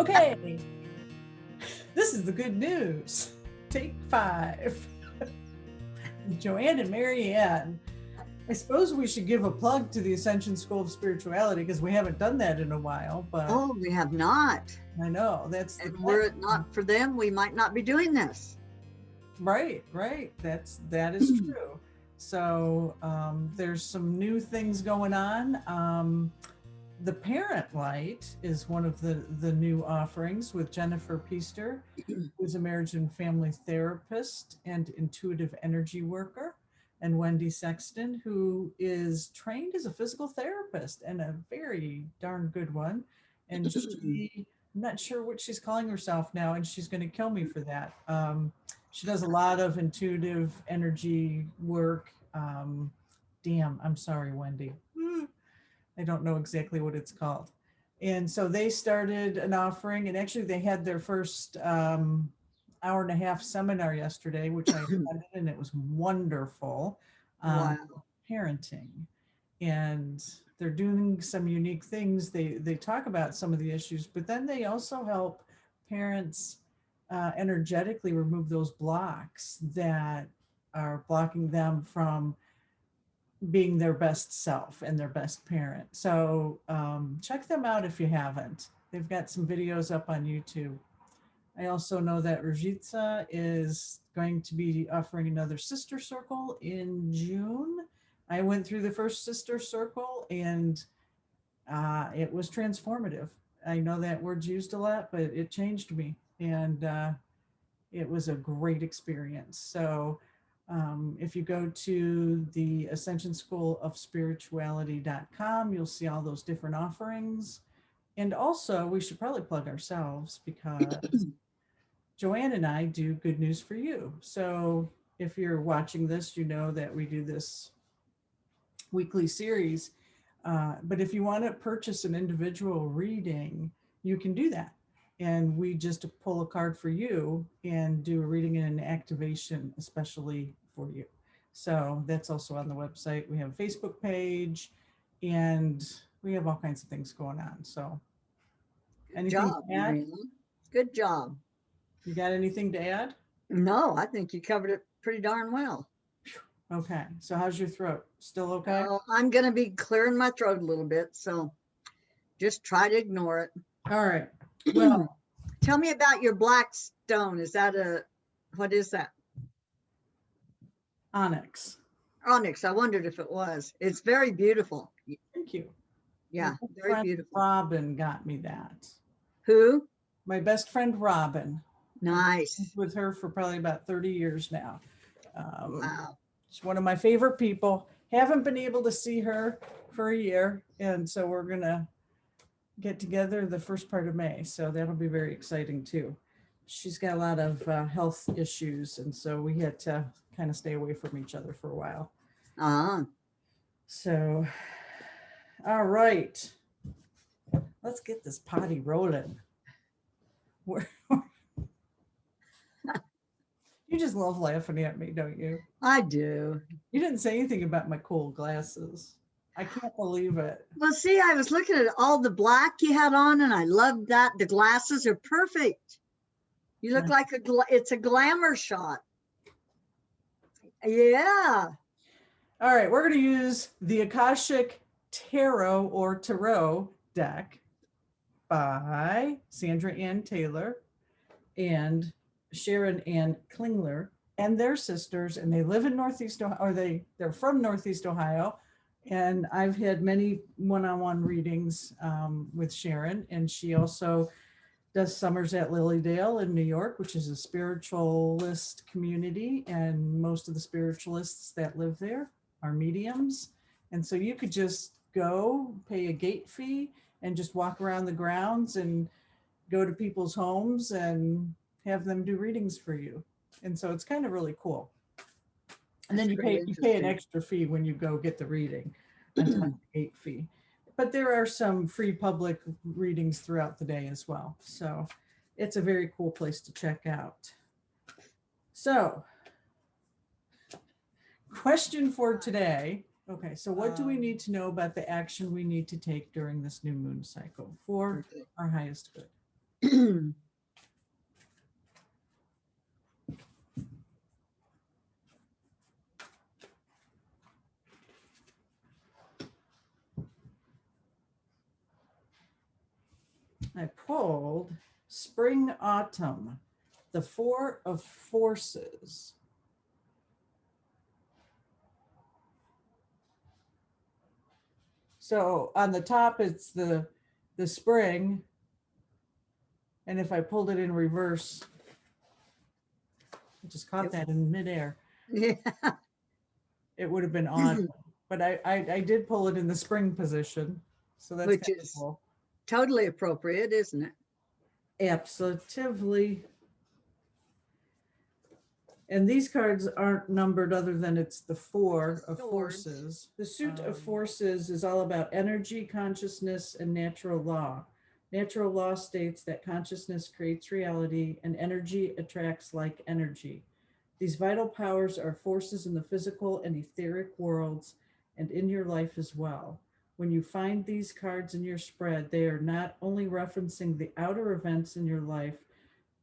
Okay, this is the good news. Take 5. Joanne and Marianne. I suppose we should give a plug to the Ascension School of Spirituality because we haven't done that in a while, but Oh, we have not. I know that's the And were it not for them, we might not be doing this. right. That is true. So there's some new things going on. The Parent Light is one of the new offerings with Jennifer Peaster, who's a marriage and family therapist and intuitive energy worker, and Wendy Sexton, who is trained as a physical therapist and a very darn good one. And I'm not sure what she's calling herself now, and she's going to kill me for that. She does a lot of intuitive energy work. I'm sorry, Wendy. I don't know exactly what it's called. And so they started an offering, and actually they had their first hour and a half seminar yesterday, which I attended, and it was wonderful. Wow. Parenting. And they're doing some unique things. They talk about some of the issues, but then they also help parents energetically remove those blocks that are blocking them from being their best self and their best parent. So check them out if you haven't. They've got some videos up on YouTube. I also know that Rajitsa is going to be offering another sister circle in June. I went through the first sister circle and it was transformative. I know that word's used a lot, but it changed me, and it was a great experience. So if you go to the Ascension School of Spirituality.com, you'll see all those different offerings. And also, we should probably plug ourselves because Joanne and I do Good News for You. So if you're watching this, you know that we do this weekly series. But if you want to purchase an individual reading, you can do that. And we just pull a card for you and do a reading and an activation, especially for you. So that's also on the website. We have a Facebook page, and we have all kinds of things going on. So anything Job, to add? Marianne. Good job. You got anything to add? No, I think you covered it pretty darn well. Okay. So how's your throat? Still okay? I'm going to be clearing my throat a little bit, so just try to ignore it. All right. Well, tell me about your black stone. What is that? onyx. Onyx. I wondered if it was. It's very beautiful. Thank you. Yeah, My very friend beautiful. Robin got me that. Who? My best friend Robin. Nice. With her for probably about 30 years now. Wow. She's one of my favorite people. Haven't been able to see her for a year, and so we're gonna get together the first part of May. So that'll be very exciting too. She's got a lot of health issues, and so we had to kind of stay away from each other for a while. So, all right, let's get this potty rolling. You just love laughing at me, don't you? I do. You didn't say anything about my cool glasses. I can't believe it. Well, see, I was looking at all the black you had on, and I loved that. The glasses are perfect. You look like it's a glamour shot. Yeah. All right, we're going to use the Akashic Tarot or Tarot deck by Sandra Ann Taylor and Sharon Ann Klingler and their sisters, and they live in Northeast Ohio, or they're from Northeast Ohio. And I've had many one-on-one readings with Sharon, and she also does summers at Lilydale in New York, which is a spiritualist community, and most of the spiritualists that live there are mediums. And so you could just go pay a gate fee and just walk around the grounds and go to people's homes and have them do readings for you. And so it's kind of really cool. And then you pay an extra fee when you go get the reading, on top of the gate fee. But there are some free public readings throughout the day as well. So it's a very cool place to check out. So, question for today. Okay, so what do we need to know about the action we need to take during this new moon cycle for our highest good? I pulled Spring Autumn, the Four of Forces. So on the top, it's the spring. And if I pulled it in reverse, I just caught that in midair, Yeah. it would have been autumn. But I did pull it in the spring position. So that's Which kind of is cool. totally appropriate, isn't it? Absolutely. And these cards aren't numbered other than it's the Four of Swords. Forces. The suit of forces is all about energy, consciousness, and natural law. Natural law states that consciousness creates reality and energy attracts like energy. These vital powers are forces in the physical and etheric worlds and in your life as well. When you find these cards in your spread, they are not only referencing the outer events in your life,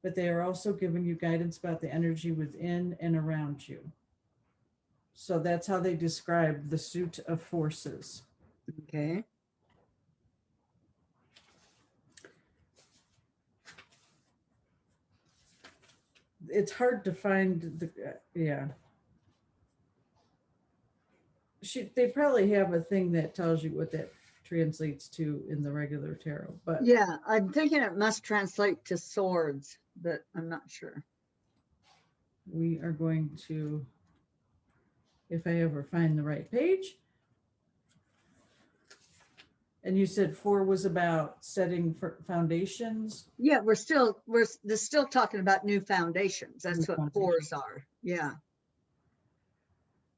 but they are also giving you guidance about the energy within and around you. So that's how they describe the suit of forces. Okay. It's hard to find the, yeah. They probably have a thing that tells you what that translates to in the regular tarot, but Yeah, I'm thinking it must translate to swords, but I'm not sure. we are going to, if I ever find the right page. And you said 4 was about setting for foundations. Yeah, we're still talking about new foundations. That's what fours are. Yeah.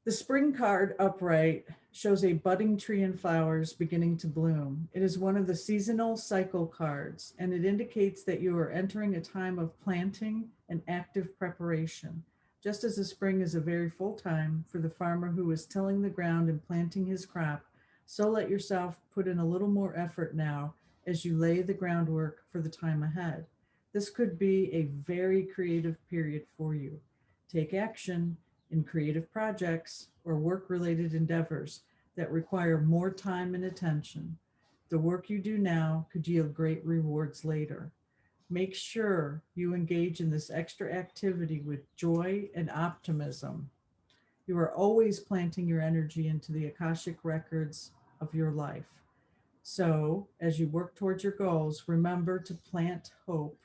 The spring card upright shows a budding tree and flowers beginning to bloom. It is one of the seasonal cycle cards, and it indicates that you are entering a time of planting and active preparation. Just as the spring is a very full time for the farmer who is tilling the ground and planting his crop, so let yourself put in a little more effort now as you lay the groundwork for the time ahead. This could be a very creative period for you. Take action in creative projects or work-related endeavors that require more time and attention. The work you do now could yield great rewards later. Make sure you engage in this extra activity with joy and optimism. You are always planting your energy into the Akashic records of your life. So, as you work towards your goals, remember to plant hope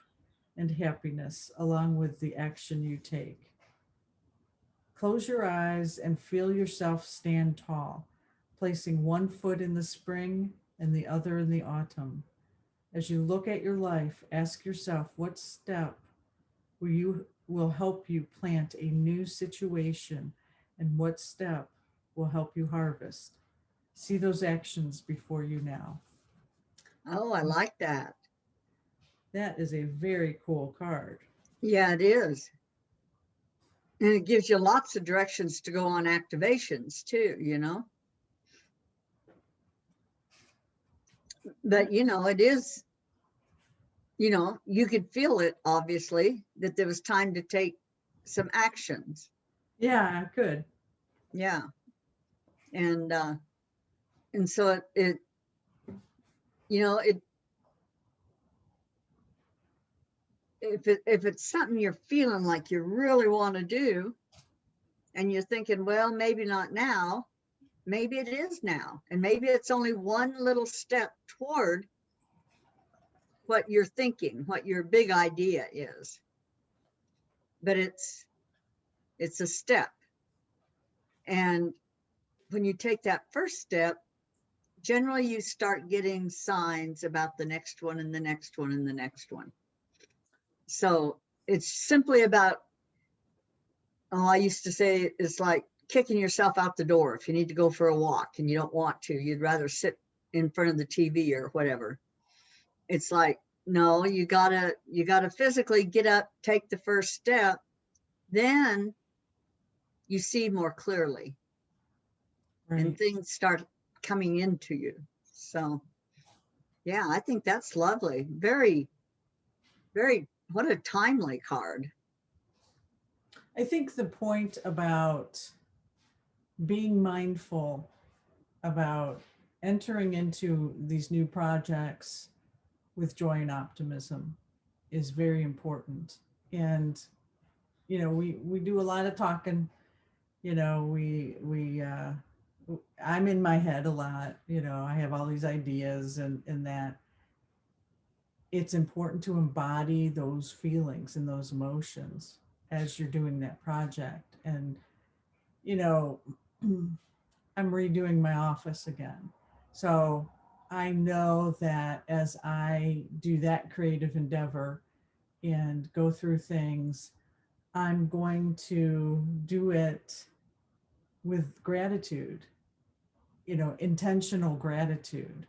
and happiness along with the action you take. Close your eyes and feel yourself stand tall, placing one foot in the spring and the other in the autumn. As you look at your life, ask yourself what step will help you plant a new situation and what step will help you harvest. See those actions before you now. Oh, I like that. That is a very cool card. Yeah, it is. And it gives you lots of directions to go on activations too, you know. But, you know, it is, you know, you could feel it, obviously, that there was time to take some actions. Yeah, good. Yeah. And so it you know, if it's something you're feeling like you really want to do and you're thinking, well, maybe not now, maybe it is now, and maybe it's only one little step toward what you're thinking, what your big idea is, but it's a step. And when you take that first step, generally you start getting signs about the next one and the next one and the next one. So it's simply about, oh, I used to say it's like kicking yourself out the door. If you need to go for a walk and you don't want to, you'd rather sit in front of the TV or whatever. It's like, no, you gotta physically get up, take the first step, then you see more clearly. Right. And things start coming into you. So yeah, I think that's lovely. Very, what a timely card. I think the point about being mindful about entering into these new projects with joy and optimism is very important. And, we do a lot of talking, I'm in my head a lot, I have all these ideas and that it's important to embody those feelings and those emotions as you're doing that project. And, you know, I'm redoing my office again. So I know that as I do that creative endeavor and go through things, I'm going to do it with gratitude, intentional gratitude.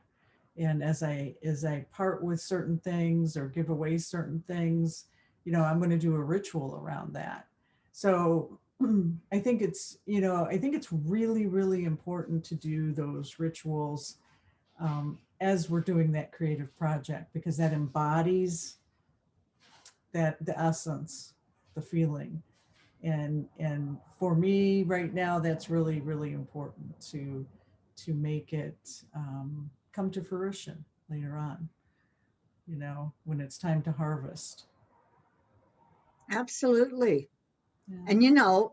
And as I part with certain things or give away certain things, I'm going to do a ritual around that. So I think it's really, really important to do those rituals as we're doing that creative project, because that embodies the essence, the feeling. And for me right now, that's really, really important to make it come to fruition later on, when it's time to harvest. Absolutely. Yeah. And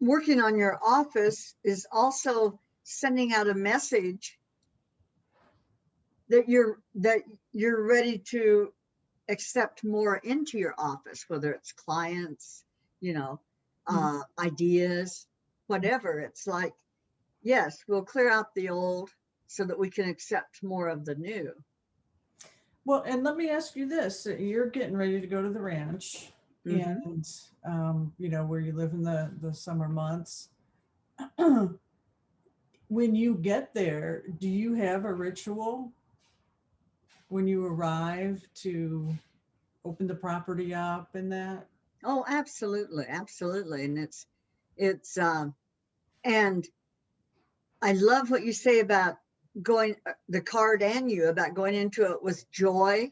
working on your office is also sending out a message that you're ready to accept more into your office, whether it's clients, ideas, whatever. It's like, yes, we'll clear out the old so that we can accept more of the new. Well, and let me ask you this. You're getting ready to go to the ranch, Mm-hmm. and where you live in the summer months. When you get there, do you have a ritual when you arrive to open the property up and that? Oh, absolutely, absolutely. And it's and I love what you say about going the card and you about going into it with joy,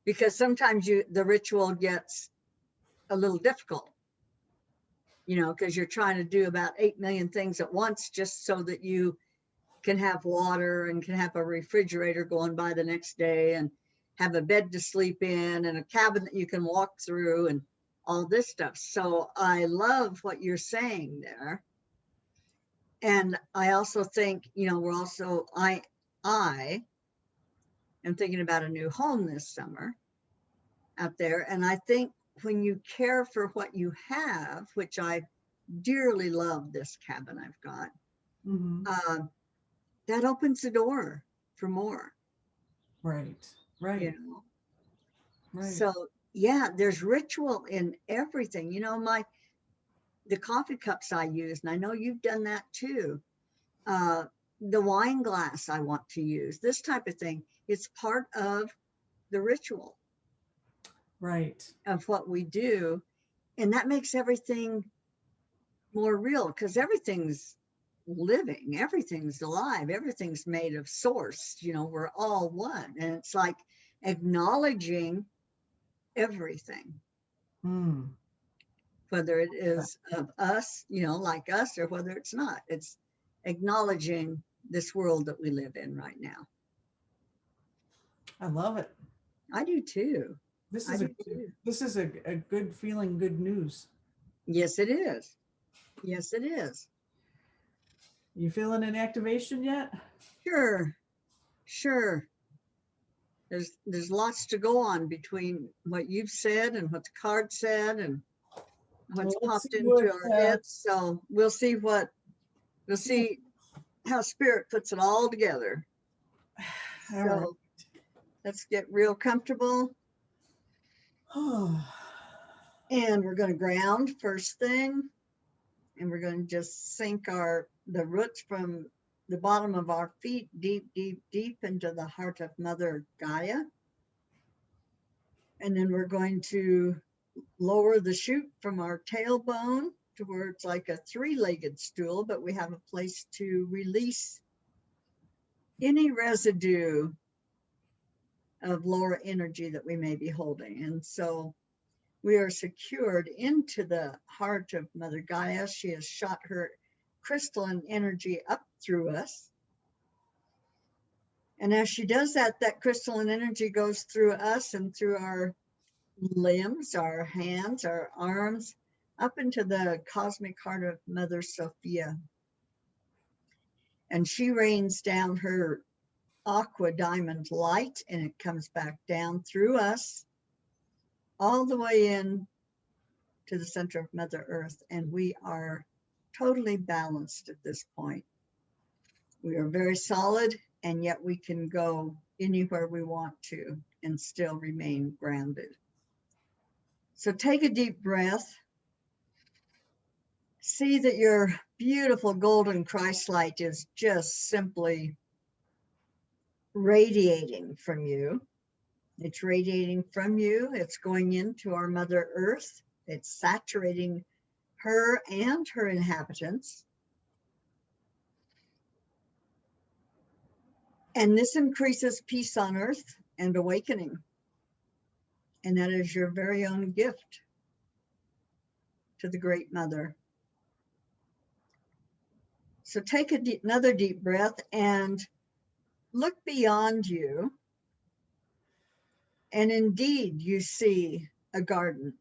because sometimes the ritual gets a little difficult, because you're trying to do about 8 million things at once just so that you can have water and can have a refrigerator going by the next day and have a bed to sleep in and a cabin that you can walk through and all this stuff. So I love what you're saying there. And I also think, I am thinking about a new home this summer out there. And I think when you care for what you have, which I dearly love this cabin I've got, Mm-hmm. that opens the door for more. Right, you right, know right. so yeah, there's ritual in everything. The coffee cups I use, and I know you've done that too, uh the wine glass I want to use, this type of thing, it's part of the ritual Right. of what we do, and that makes everything more real, because everything's living, everything's alive, everything's made of source. We're all one, and it's like acknowledging everything, Mm. whether it is of us, like us, or whether it's not. It's acknowledging this world that we live in right now. I love it. I do too. This I is a do too. this is a good feeling, good news. Yes, it is. Yes, it is. You feeling an activation yet? Sure, sure. There's lots to go on between what you've said and what the card said and Well, what's let's see popped into what our heads. So we'll see we'll see what see how spirit puts it all together. all right. So let's get real comfortable. And we're going to ground first thing. And we're going to just sink the roots from the bottom of our feet deep, deep, deep into the heart of Mother Gaia. And then we're going to lower the chute from our tailbone to where it's like a three-legged stool, but we have a place to release any residue of lower energy that we may be holding. And so we are secured into the heart of Mother Gaia. She has shot her crystalline energy up through us. And as she does that, that crystalline energy goes through us and through our limbs, our hands, our arms, up into the cosmic heart of Mother Sophia. And she rains down her aqua diamond light, and it comes back down through us all the way in to the center of Mother Earth. And we are totally balanced at this point. We are very solid, and yet we can go anywhere we want to and still remain grounded. So take a deep breath. See that your beautiful golden Christ light is just simply radiating from you. It's radiating from you. It's going into our Mother Earth. It's saturating her and her inhabitants. And this increases peace on earth and awakening. And that is your very own gift to the Great Mother. So take another deep breath and look beyond you. And indeed, you see a garden.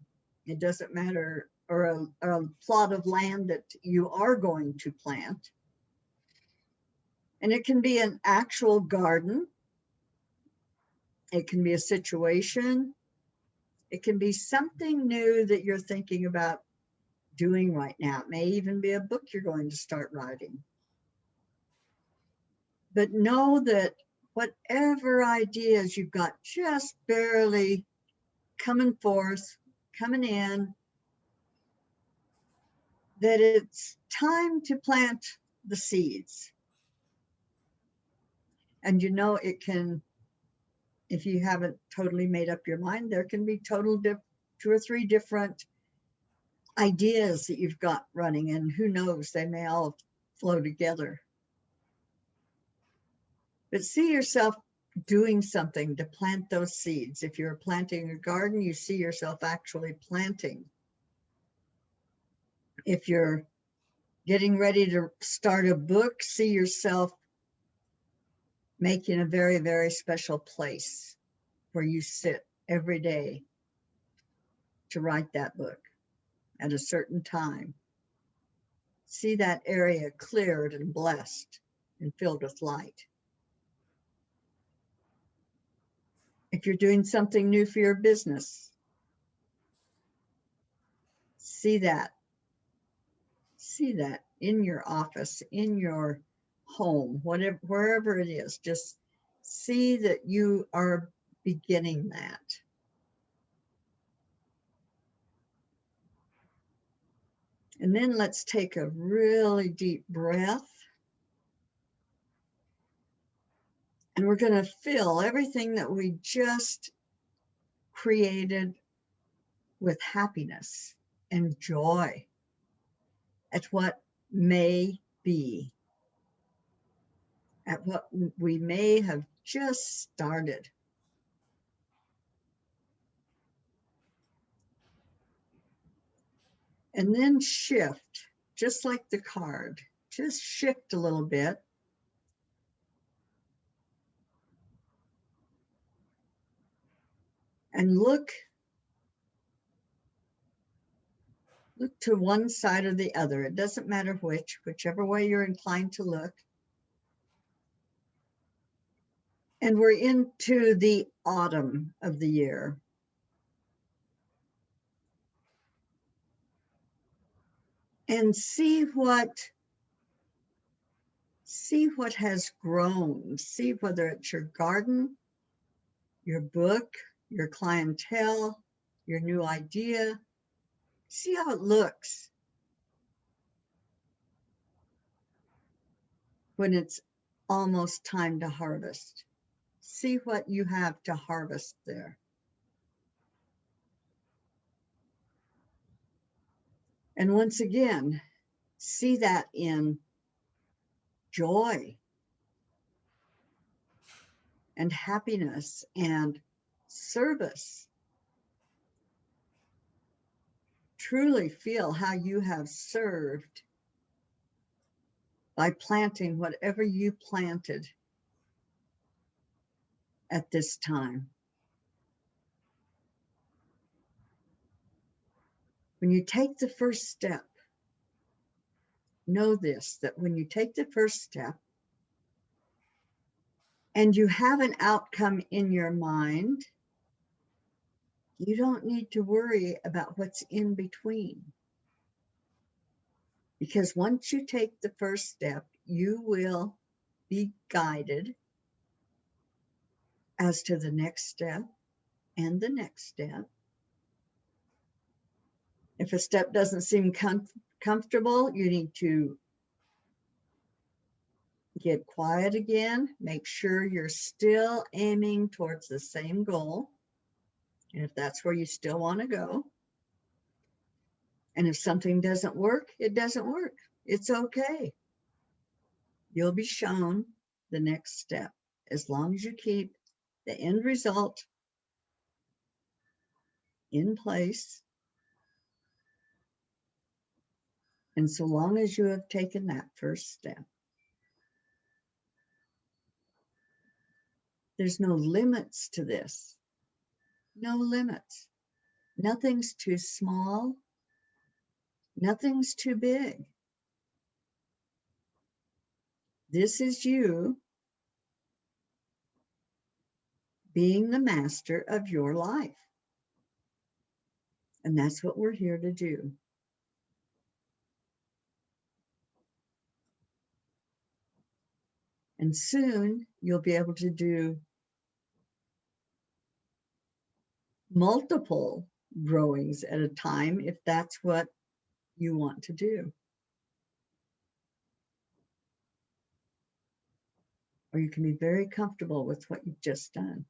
It doesn't matter, or a plot of land that you are going to plant. And it can be an actual garden. It can be a situation. It can be something new that you're thinking about doing right now. It may even be a book you're going to start writing. But know that whatever ideas you've got just barely coming forth, coming in, that it's time to plant the seeds. And you know, it can, if you haven't totally made up your mind, there can be two or three different ideas that you've got running, and who knows, they may all flow together. But see yourself doing something to plant those seeds. If you're planting a garden, you see yourself actually planting. If you're getting ready to start a book, see yourself making a very, very special place where you sit every day to write that book at a certain time. See that area cleared and blessed and filled with light. If you're doing something new for your business, see that. See that in your office, in your home, whatever, wherever it is. Just see that you are beginning that. And then let's take a really deep breath. And we're going to fill everything that we just created with happiness and joy at what may be, at what we may have just started. And then shift, just like the card, just shift a little bit. And look to one side or the other. It doesn't matter whichever way you're inclined to look. And we're into the autumn of the year. And see what has grown. See whether it's your garden, your book, your clientele, your new idea. See how it looks when it's almost time to harvest. See what you have to harvest there. And once again, see that in joy. and happiness and service. Truly feel how you have served by planting whatever you planted at this time. When you take the first step, know this, that when you take the first step and you have an outcome in your mind, you don't need to worry about what's in between. Because once you take the first step, you will be guided as to the next step and the next step. If a step doesn't seem comfortable, you need to get quiet again. Make sure you're still aiming towards the same goal. And if that's where you still want to go. And if something doesn't work, it doesn't work. It's okay. You'll be shown the next step as long as you keep the end result in place. And so long as you have taken that first step, there's no limits to this. No limits. Nothing's too small. Nothing's too big. This is you being the master of your life. And that's what we're here to do. And soon you'll be able to do multiple growings at a time if that's what you want to do. Or you can be very comfortable with what you've just done.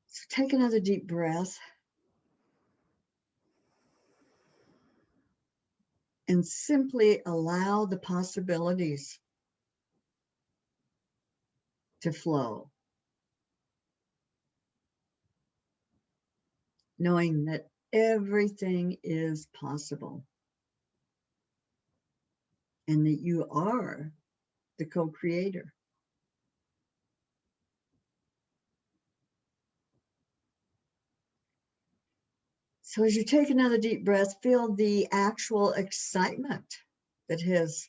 So take another deep breath. And simply allow the possibilities to flow. Knowing that everything is possible. And that you are the co-creator. So as you take another deep breath, feel the actual excitement that has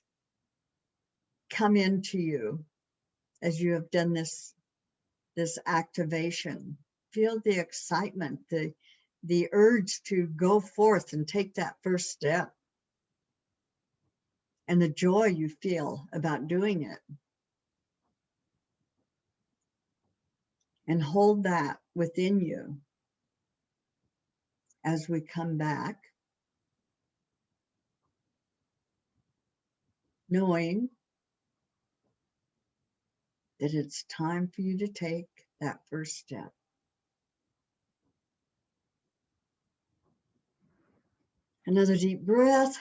come into you as you have done this activation. Feel the excitement, the urge to go forth and take that first step. And the joy you feel about doing it. And hold that within you as we come back, knowing that it's time for you to take that first step. Another deep breath.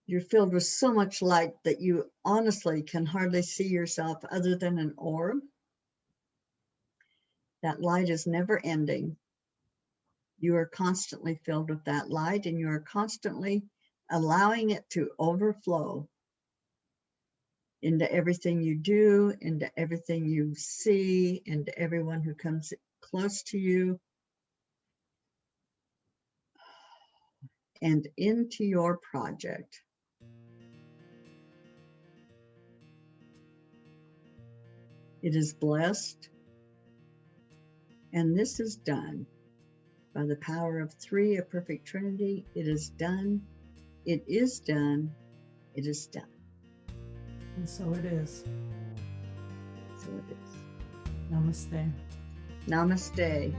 You're filled with so much light that you honestly can hardly see yourself other than an orb. That light is never ending. You are constantly filled with that light, and you are constantly allowing it to overflow into everything you do, into everything you see, into everyone who comes close to you, and into your project. It is blessed, and this is done by the power of three, a perfect Trinity. It is done. It is done. It is done. And so it is. So it is. Namaste. Namaste.